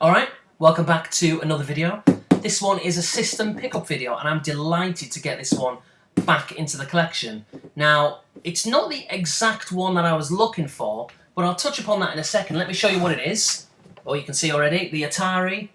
Alright, welcome back to another video. This one is a system pickup video and I'm delighted to get this one back into the collection. Now, it's not the exact one that I was looking for, but I'll touch upon that in a second. Let me show you what it is. Oh, you can see already, the Atari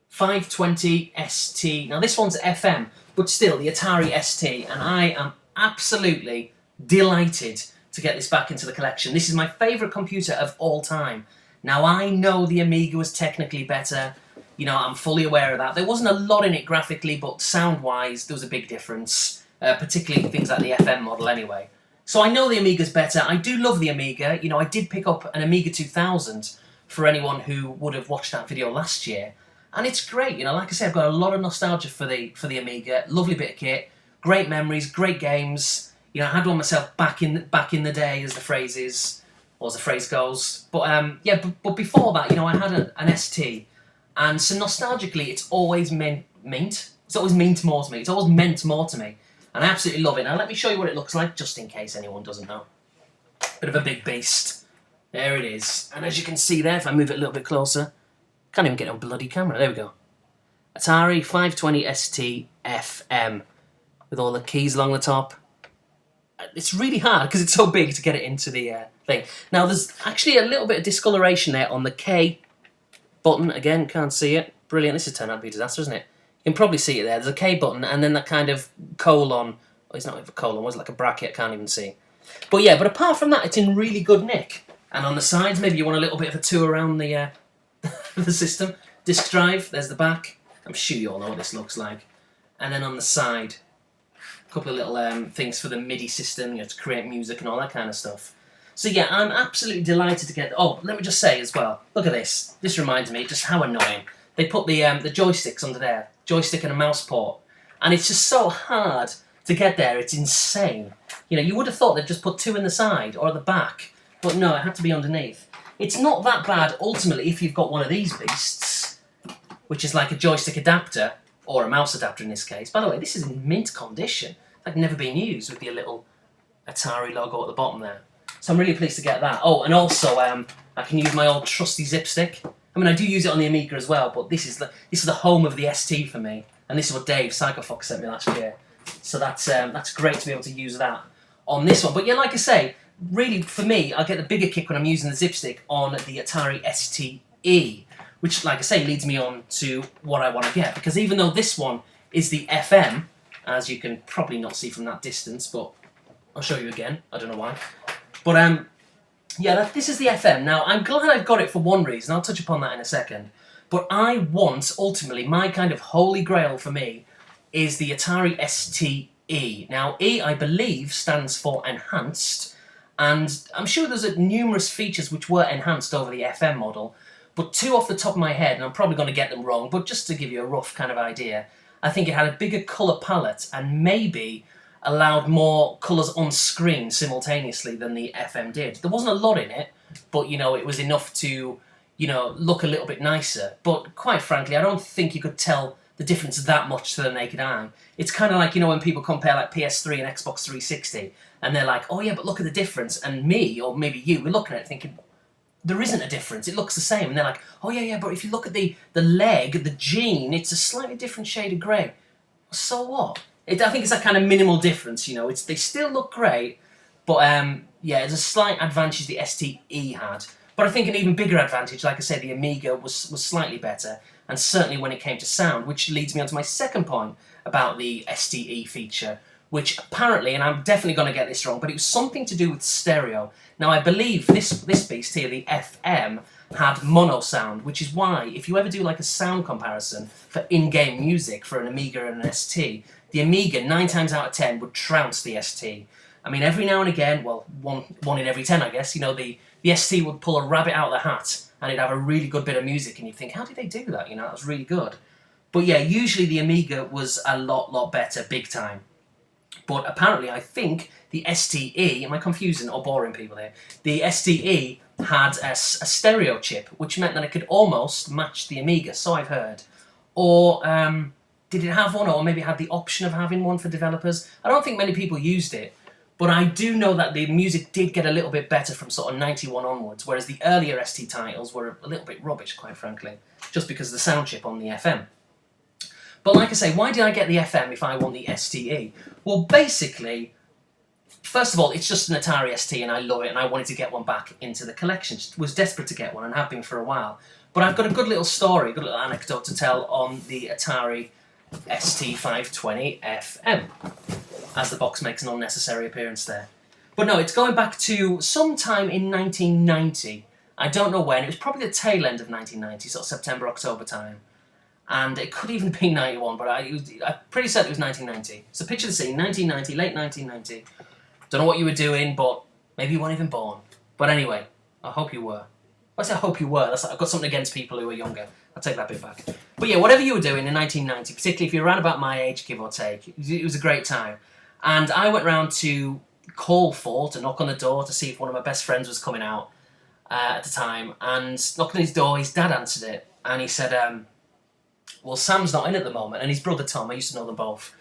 520 ST. Now this one's FM, but still the Atari ST, and I am absolutely delighted to get this back into the collection. This is my favourite computer of all time. Now I know the Amiga was technically better, you know, I'm fully aware of that. There wasn't a lot in it graphically, but sound-wise there was a big difference, particularly things like the FM model anyway. So I know the Amiga's better. I do love the Amiga. You know, I did pick up an Amiga 2000 for anyone who would have watched that video last year. And it's great, you know, like I said, I've got a lot of nostalgia for the Amiga. Lovely bit of kit, great memories, great games. You know, I had one myself back in the day, as the phrase is, or as the phrase goes. But yeah, but before that, you know, I had an ST, and so nostalgically, it's always meant more to me. It's always meant more to me, and I absolutely love it. Now, let me show you what it looks like, just in case anyone doesn't know. Bit of a big beast. There it is, and as you can see there, if I move it a little bit closer. Can't even get on bloody camera. There we go. Atari 520 ST FM with all the keys along the top. It's really hard because it's so big to get it into the thing. Now there's actually a little bit of discoloration there on the K button. Again, can't see it. Brilliant. This has turned out to be a disaster, isn't it? You can probably see it there. There's a K button and then that kind of colon. Oh, it's not even a colon. Was it like a bracket? Can't even see. But yeah, but apart from that, it's in really good nick. And on the sides, maybe you want a little bit of a tour around the the system. Disk drive, there's the back. I'm sure you all know what this looks like. And then on the side, a couple of little things for the MIDI system, you know, to create music and all that kind of stuff. So yeah, I'm absolutely delighted to get... Oh, let me just say as well, look at this. This reminds me just how annoying. They put the joysticks under there, joystick and a mouse port. And it's just so hard to get there, it's insane. You know, you would have thought they'd just put two in the side or at the back, but no, it had to be underneath. It's not that bad, ultimately, if you've got one of these beasts, which is like a joystick adapter, or a mouse adapter in this case. By the way, this is in mint condition. It's like never been used with the little Atari logo at the bottom there. So I'm really pleased to get that. Oh, and also, I can use my old trusty zip stick. I mean, I do use it on the Amiga as well, but this is the home of the ST for me. And this is what Dave Psychofox sent me last year. So that's great to be able to use that on this one. But yeah, like I say, really, for me, I get the bigger kick when I'm using the zip stick on the Atari STE, which, like I say, leads me on to what I want to get. Because even though this one is the FM, as you can probably not see from that distance, but I'll show you again. I don't know why. But yeah, this is the FM. Now, I'm glad I've got it for one reason. I'll touch upon that in a second. But I want, ultimately, my kind of holy grail for me is the Atari STE. Now, E, I believe, stands for enhanced. And I'm sure there's numerous features which were enhanced over the FM model, but two off the top of my head, and I'm probably going to get them wrong, but just to give you a rough kind of idea, I think it had a bigger colour palette and maybe allowed more colours on screen simultaneously than the FM did. There wasn't a lot in it, but, you know, it was enough to, you know, look a little bit nicer. But quite frankly, I don't think you could tell the difference that much to the naked eye. It's kind of like, you know, when people compare like PS3 and Xbox 360, and they're like, oh yeah, but look at the difference. And me, or maybe you, we're looking at it thinking, there isn't a difference, it looks the same. And they're like, oh yeah, but if you look at the leg, the gene, it's a slightly different shade of grey. So what? I think it's that kind of minimal difference, you know. They still look great, but yeah, there's a slight advantage the STE had. But I think an even bigger advantage, like I said, the Amiga was slightly better, and certainly when it came to sound, which leads me on to my second point about the STE feature, which apparently, and I'm definitely going to get this wrong, but it was something to do with stereo. Now, I believe this beast here, the FM, had mono sound, which is why, if you ever do like a sound comparison for in-game music for an Amiga and an ST, the Amiga, 9 times out of 10, would trounce the ST. I mean, every now and again, well, one in every 10, I guess, you know, the ST would pull a rabbit out of the hat, and it'd have a really good bit of music, and you'd think, how did they do that? You know, that was really good. But yeah, usually the Amiga was a lot better, big time. But apparently, I think the STE, am I confusing or boring people here? The STE had a stereo chip, which meant that it could almost match the Amiga, so I've heard. Or did it have one, or maybe it had the option of having one for developers? I don't think many people used it, But I do know that the music did get a little bit better from sort of 91 onwards, whereas the earlier ST titles were a little bit rubbish, quite frankly, just because of the sound chip on the FM. But like I say, why did I get the FM if I want the STE? Well, basically, first of all, it's just an Atari ST and I love it, and I wanted to get one back into the collection. Was desperate to get one and have been for a while. But I've got a good little story, a good little anecdote to tell on the Atari ST 520 FM, as the box makes an unnecessary appearance there. But no, it's going back to sometime in 1990. I don't know when. It was probably the tail end of 1990, sort of September, October time. And it could even be 91, but I'm pretty certain it was 1990. So picture the scene, 1990, late 1990. Don't know what you were doing, but maybe you weren't even born. But anyway, I hope you were. I say I hope you were. I've got something against people who are younger. I'll take that bit back. But yeah, whatever you were doing in 1990, particularly if you're around about my age, give or take, it was a great time. And I went round to to knock on the door to see if one of my best friends was coming out at the time. And knocked on his door, his dad answered it. And he said, well, Sam's not in at the moment. And his brother Tom, I used to know them both.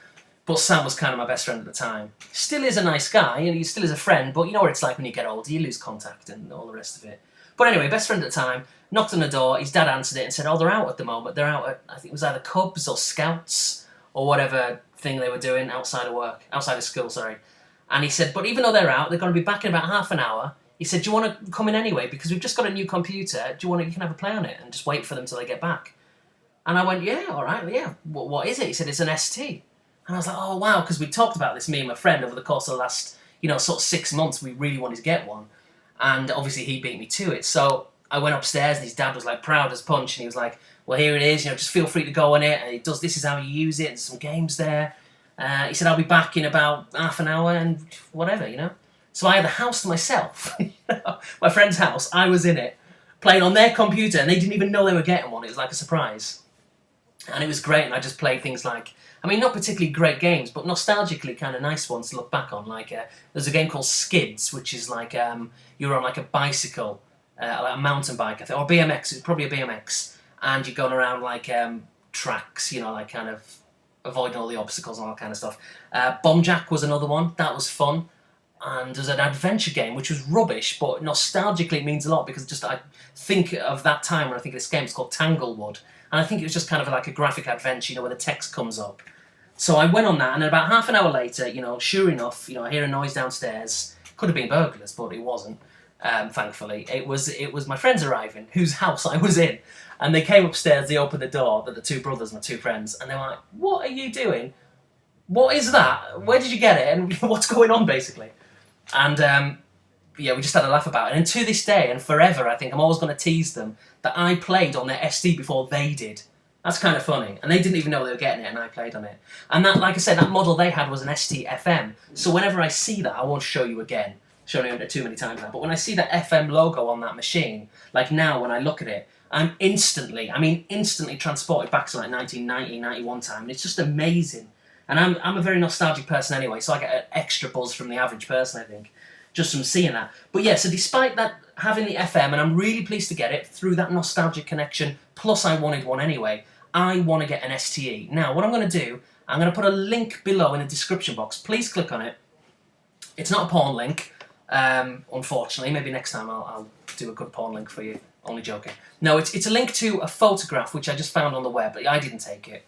But Sam was kind of my best friend at the time. Still is a nice guy, and he still is a friend, but you know what it's like when you get older, you lose contact and all the rest of it. But anyway, best friend at the time, knocked on the door, his dad answered it and said, oh, they're out at the moment. They're out at, I think it was either Cubs or Scouts or whatever thing they were doing outside of school, sorry. And he said, but even though they're out, they're going to be back in about half an hour. He said, do you want to come in anyway? Because we've just got a new computer. You can have a play on it and just wait for them till they get back. And I went, yeah, all right, yeah. What is it? He said, it's an ST. And I was like, oh, wow, because we talked about this, me and my friend, over the course of the last, sort of 6 months, we really wanted to get one. And obviously he beat me to it. So I went upstairs and his dad was like proud as punch. And he was like, well, here it is, just feel free to go on it. And it does, this is how you use it. There's some games there. He said, I'll be back in about half an hour and whatever. So I had the house to myself, my friend's house. I was in it, playing on their computer, and they didn't even know they were getting one. It was like a surprise. And it was great, and I just played things like, not particularly great games, but nostalgically kind of nice ones to look back on. Like, there's a game called Skids, which is like, you're on like a bicycle, like a mountain bike, I think, or BMX, it's probably a BMX, and you're going around like tracks, like kind of avoiding all the obstacles and all that kind of stuff. Bomb Jack was another one, that was fun. And there's an adventure game, which was rubbish, but nostalgically it means a lot, because just I think of that time when I think of this game, it's called Tanglewood. And I think it was just kind of like a graphic adventure, where the text comes up. So I went on that, and about half an hour later, sure enough, I hear a noise downstairs. Could have been burglars, but it wasn't, thankfully. It was my friends arriving, whose house I was in. And they came upstairs, they opened the door, the two brothers, my two friends, and they were like, what are you doing? What is that? Where did you get it? And what's going on, basically? And we just had a laugh about it. And to this day, and forever, I think I'm always going to tease them that I played on their ST before they did. That's kind of funny. And they didn't even know they were getting it, and I played on it. And that, like I said, that model they had was an ST FM. So whenever I see that, I won't show you again. Shown you too many times now. But when I see that FM logo on that machine, like now when I look at it, I'm instantly transported back to like 1990, 91 time. And it's just amazing. And I'm a very nostalgic person anyway, so I get an extra buzz from the average person, I think, just from seeing that. But yeah, so despite that, having the FM, and I'm really pleased to get it through that nostalgic connection, plus I wanted one anyway, I want to get an STE. Now, what I'm going to do, I'm going to put a link below in the description box. Please click on it. It's not a porn link, unfortunately. Maybe next time I'll do a good porn link for you. Only joking. No, it's a link to a photograph, which I just found on the web, but I didn't take it.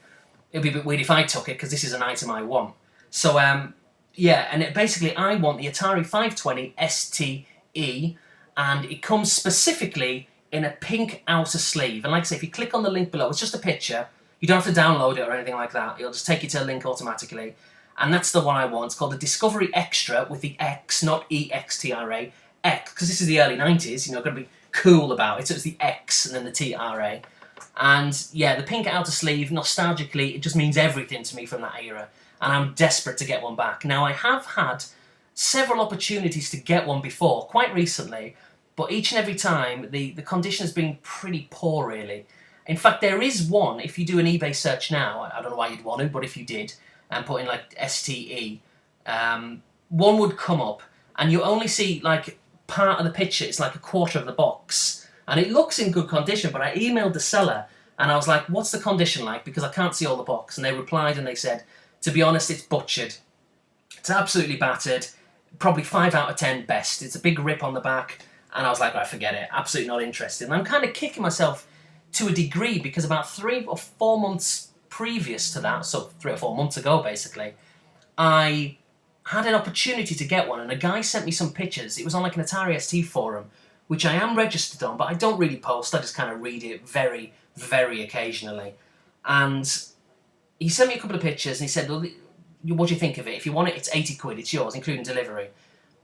It'd be a bit weird if I took it, because this is an item I want. So, and basically I want the Atari 520 STE, and it comes specifically in a pink outer sleeve. And like I say, if you click on the link below, it's just a picture. You don't have to download it or anything like that. It'll just take you to a link automatically. And that's the one I want. It's called the Discovery Extra, with the X, not EXTRA, X, because this is the early 90s, got to be cool about it. So it's the X and then the TRA. And yeah, the pink outer sleeve, nostalgically, it just means everything to me from that era. And I'm desperate to get one back. Now, I have had several opportunities to get one before, quite recently, but each and every time, the condition has been pretty poor, really. In fact, there is one, if you do an eBay search now, I don't know why you'd want to, but if you did, and put in like STE, one would come up, and you only see like part of the picture, it's like a quarter of the box. And it looks in good condition, but I emailed the seller and I was like, what's the condition like? Because I can't see all the box. And they replied and they said, to be honest, it's butchered. It's absolutely battered. probably 5 out of 10 best. It's a big rip on the back, and I was like, right, forget it, absolutely not interested. And I'm kind of kicking myself to a degree because about 3 or 4 months previous to that, so 3 or 4 months ago basically, I had an opportunity to get one, and a guy sent me some pictures. It was on like an Atari ST forum, which I am registered on, but I don't really post. I just kind of read it very, very occasionally. And he sent me a couple of pictures, and he said, well, what do you think of it? If you want it, it's 80 quid, it's yours, including delivery.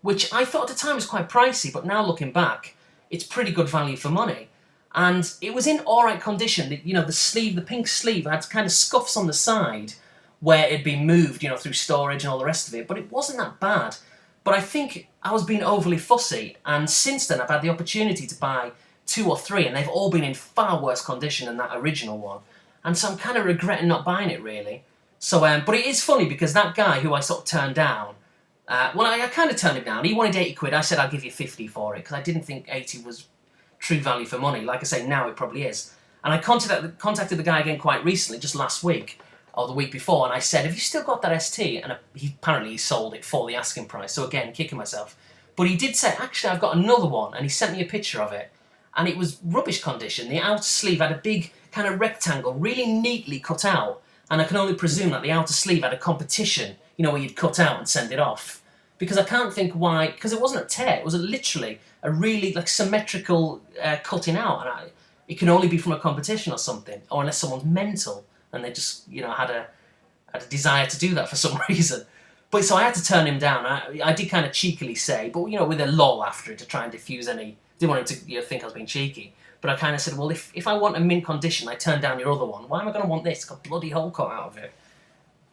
Which I thought at the time was quite pricey, but now looking back, it's pretty good value for money. And it was in alright condition. The sleeve, the pink sleeve, had kind of scuffs on the side where it'd been moved, through storage and all the rest of it, but it wasn't that bad. But I think I was being overly fussy, and since then I've had the opportunity to buy 2 or 3, and they've all been in far worse condition than that original one. And so I'm kind of regretting not buying it, really. So, but it is funny because that guy who I sort of turned down, I kind of turned him down. He wanted 80 quid. I said I'll give you 50 for it because I didn't think 80 was true value for money. Like I say, now it probably is. And I contacted the guy again quite recently, just last week, or the week before, and I said, have you still got that ST? And he sold it for the asking price, so again, kicking myself. But he did say, actually, I've got another one, and he sent me a picture of it, and it was rubbish condition. The outer sleeve had a big kind of rectangle, really neatly cut out, and I can only presume that the outer sleeve had a competition, where you'd cut out and send it off. Because I can't think why, because it wasn't a tear, it was literally a really symmetrical cutting out, and it can only be from a competition or something, or unless someone's mental, and they just, had a desire to do that for some reason. But so I had to turn him down. I did kind of cheekily say, but with a lol after it to try and diffuse any. Didn't want him to think I was being cheeky. But I kind of said, well, if I want a mint condition, I turn down your other one. Why am I going to want this? It's got a bloody hole cut out of it.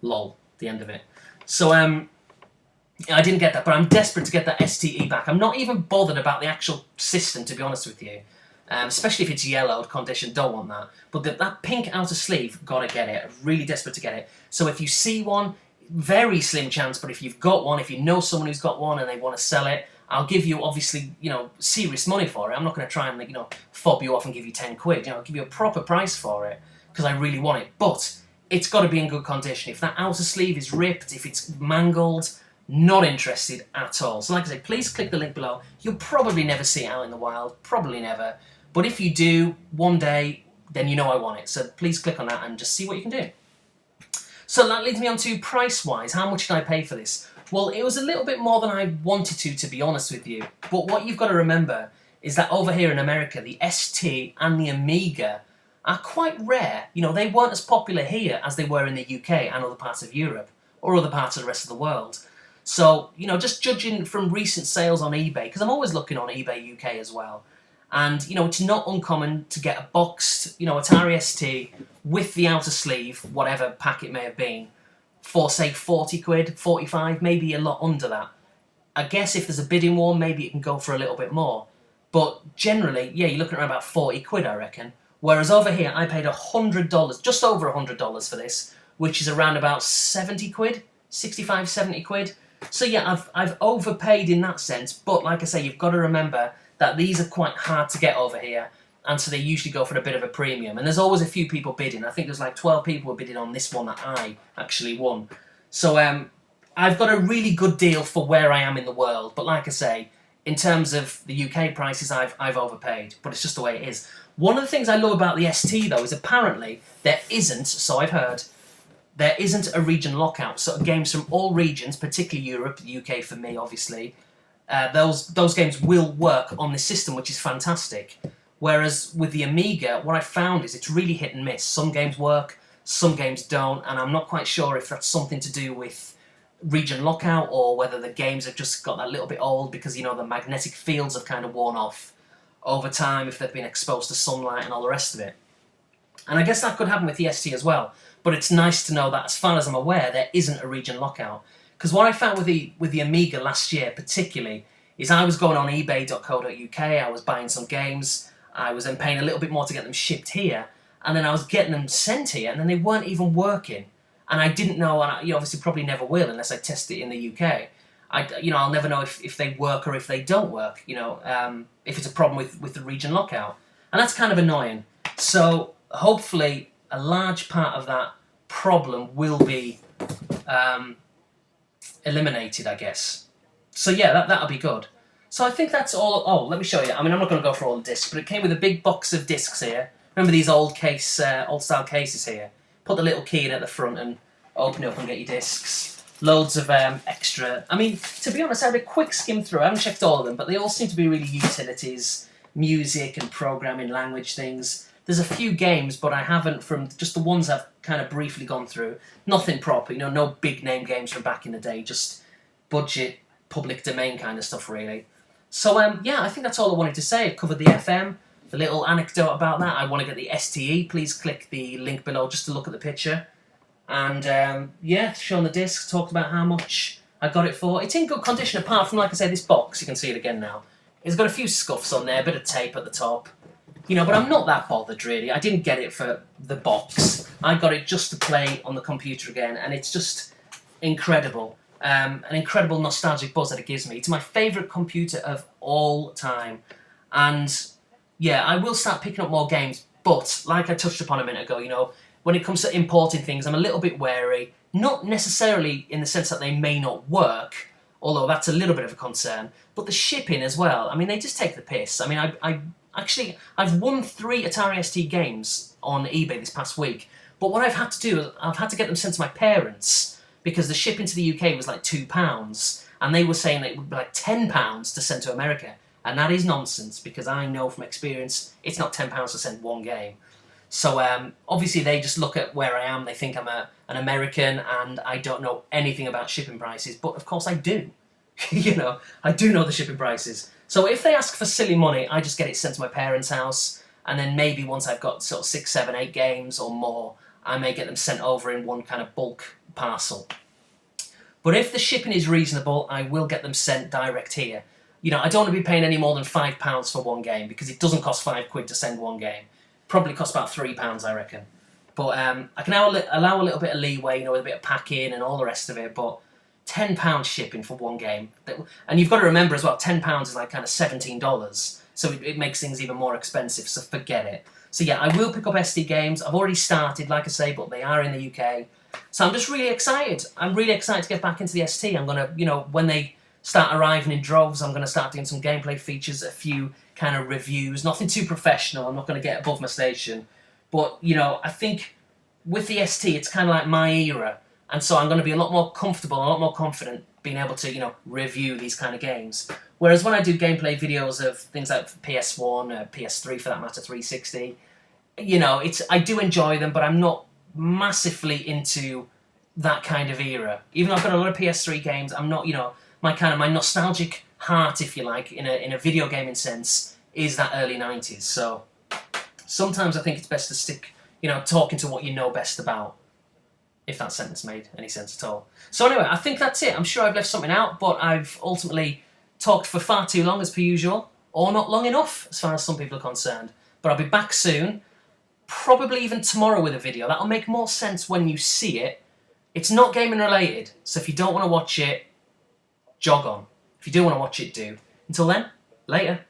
Lol, the end of it. So I didn't get that, but I'm desperate to get that STE back. I'm not even bothered about the actual system, to be honest with you. Especially if it's yellowed condition, don't want that. But that pink outer sleeve, gotta get it. I'm really desperate to get it. So if you see one, very slim chance, but if you've got one, if you know someone who's got one and they want to sell it, I'll give you, obviously, serious money for it. I'm not going to try and, fob you off and give you 10 quid. I'll give you a proper price for it because I really want it. But it's got to be in good condition. If that outer sleeve is ripped, if it's mangled, not interested at all. So like I say, please click the link below. You'll probably never see it out in the wild, probably never. But if you do, one day, then you know I want it. So please click on that and just see what you can do. So that leads me on to price-wise. How much did I pay for this? Well, it was a little bit more than I wanted to be honest with you. But what you've got to remember is that over here in America, the ST and the Amiga are quite rare. They weren't as popular here as they were in the UK and other parts of Europe or other parts of the rest of the world. So, just judging from recent sales on eBay, because I'm always looking on eBay UK as well, and, it's not uncommon to get a boxed, Atari ST with the outer sleeve, whatever pack it may have been, for, say, 40 quid, 45, maybe a lot under that. I guess if there's a bidding war, maybe it can go for a little bit more. But generally, yeah, you're looking at around about 40 quid, I reckon. Whereas over here, I paid $100, just over $100 for this, which is around about 70 quid, 65, 70 quid. So yeah, I've overpaid in that sense, but like I say, you've got to remember that these are quite hard to get over here, and so they usually go for a bit of a premium. And there's always a few people bidding. I think there's like 12 people were bidding on this one that I actually won. So I've got a really good deal for where I am in the world, but like I say, in terms of the UK prices, I've overpaid, but it's just the way it is. One of the things I love about the ST though is apparently there isn't, so I've heard, there isn't a region lockout. So games from all regions, particularly Europe, the UK for me obviously, those games will work on this system, which is fantastic. Whereas with the Amiga, what I found is it's really hit and miss. Some games work, some games don't, and I'm not quite sure if that's something to do with region lockout or whether the games have just got that little bit old because, the magnetic fields have kind of worn off over time if they've been exposed to sunlight and all the rest of it. And I guess that could happen with the ST as well. But it's nice to know that, as far as I'm aware, there isn't a region lockout. Because what I found with the Amiga last year particularly is I was going on ebay.co.uk, I was buying some games, I was then paying a little bit more to get them shipped here, and then I was getting them sent here, and then they weren't even working. And I didn't know, and I obviously probably never will unless I test it in the UK. I'll never know if they work or if they don't work, if it's a problem with the region lockout. And that's kind of annoying. So hopefully a large part of that problem will be eliminated, I guess. So yeah, that'll be good. So I think that's all. Oh, let me show you. I mean, I'm not going to go for all the discs, but it came with a big box of discs here. Remember these old style cases here? Put the little key in at the front and open it up and get your discs. Loads of extra. I mean, to be honest, I had a quick skim through. I haven't checked all of them, but they all seem to be really utilities, music and programming language things. There's a few games, but I haven't, from just the ones I've kind of briefly gone through. Nothing proper, no big name games from back in the day, just budget, public domain kind of stuff, really. So, yeah, I think that's all I wanted to say. I've covered the FM, the little anecdote about that. I want to get the STE. Please click the link below just to look at the picture. And, yeah, shown the disc, talked about how much I got it for. It's in good condition, apart from, like I said, this box. You can see it again now. It's got a few scuffs on there, a bit of tape at the top. But I'm not that bothered, really. I didn't get it for the box. I got it just to play on the computer again, and it's just incredible. An incredible nostalgic buzz that it gives me. It's my favourite computer of all time. And, yeah, I will start picking up more games, but, like I touched upon a minute ago, when it comes to importing things, I'm a little bit wary. Not necessarily in the sense that they may not work, although that's a little bit of a concern, but the shipping as well. I mean, they just take the piss. I mean, I've won 3 Atari ST games on eBay this past week, but what I've had to do is I've had to get them sent to my parents because the shipping to the UK was like £2, and they were saying that it would be like £10 to send to America, and that is nonsense because I know from experience it's not £10 to send one game. So obviously they just look at where I am, they think I'm an American and I don't know anything about shipping prices, but of course I do. I do know the shipping prices. So if they ask for silly money, I just get it sent to my parents' house, and then maybe once I've got sort of 6, 7, 8 games or more, I may get them sent over in one kind of bulk parcel. But if the shipping is reasonable, I will get them sent direct here. I don't want to be paying any more than £5 for one game, because it doesn't cost £5 to send one game. Probably costs about £3, I reckon. But I can allow a little bit of leeway, with a bit of packing and all the rest of it, but £10 shipping for one game. And you've got to remember as well, £10 is like kind of $17, so it makes things even more expensive, so forget it. So yeah, I will pick up SD games. I've already started, like I say, but they are in the UK. So I'm just really excited. I'm really excited to get back into the ST. I'm going to, when they start arriving in droves, I'm going to start doing some gameplay features, a few kind of reviews, nothing too professional. I'm not going to get above my station. But, I think with the ST, it's kind of like my era. And so I'm going to be a lot more comfortable, a lot more confident being able to, review these kind of games. Whereas when I do gameplay videos of things like PS1, PS3 for that matter, 360, I do enjoy them, but I'm not massively into that kind of era. Even though I've got a lot of PS3 games, I'm not, my nostalgic heart, if you like, in a video gaming sense, is that early 90s. So sometimes I think it's best to stick, talking to what you know best about. If that sentence made any sense at all. So anyway, I think that's it. I'm sure I've left something out, but I've ultimately talked for far too long as per usual, or not long enough as far as some people are concerned. But I'll be back soon, probably even tomorrow with a video. That'll make more sense when you see it. It's not gaming related, so if you don't want to watch it, jog on. If you do want to watch it, do. Until then, later.